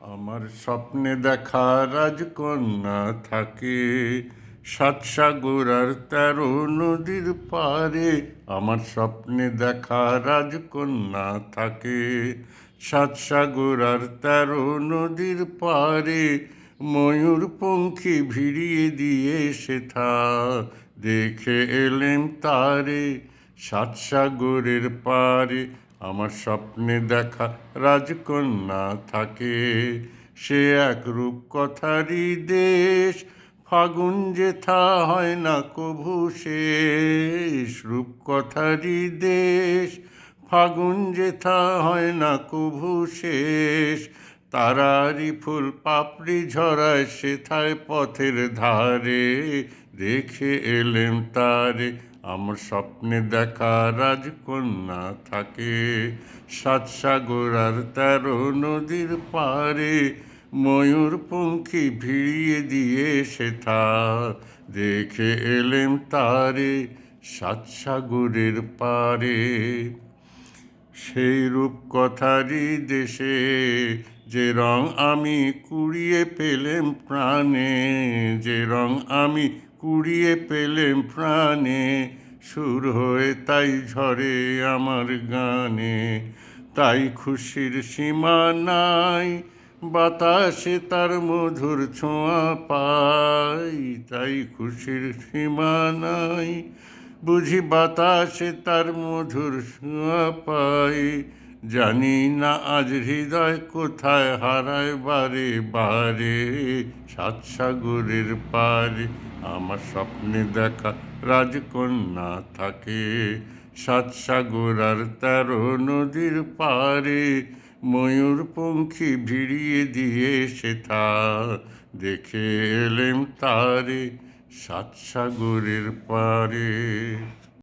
আমার স্বপ্নে দেখা রাজকন্যা থাকে সাত সাগর আর 13 নদীর পারে। আমার স্বপ্নে দেখা রাজকন্যা থাকে সাত সাগর আর 13 নদীর পারে। ময়ূর পঙ্খী ভিড়িয়ে দিয়ে সেথা দেখে এলেম তারে সাত সাগরের পারে। আমার স্বপ্নে দেখা রাজকন্যা থাকে, সে এক রূপকথারই দেশ। ফাগুন যেথা হয় না কভু শেষ, রূপকথারই দেশ। ফাগুন যেথা হয় না কভু শেষ। তারারি ফুল পাপড়ি ঝরায় সেথায় পথের ধারে, দেখে এলেম তারে। আমার স্বপ্নে দেখা রাজকন্যা থাকে সাত সাগর আর 13 নদীর পারে। ময়ূর পঙ্খী ভিড়িয়ে দিয়ে সেথা দেখে এলেম তারে সাত সাগরের পারে। সেই রূপকথারই দেশে যে রং আমি কুড়িয়ে পেলেম প্রাণে, যে রং আমি কুড়িয়ে পেলেম প্রাণে। সুর হয়ে তাই ঝরে আমার গানে, তাই খুশির সীমা নাই। বাতাসে তার মধুর ছোঁয়া পাই, তাই খুশির সীমা নাই। বুঝি বাতাসে তার মধুর ছোঁয়া পাই। জানি না আজ হৃদয় কোথায় হারায় বারে বারে সাত সাগরের পারে। আমার স্বপ্নে দেখা রাজকন্যা থাকে সাত সাগর আর 13 নদীর পারে। ময়ূর পঙ্খী ভিড়িয়ে দিয়ে সেথা দেখে এলেম তারে সাত সাগরের পারে।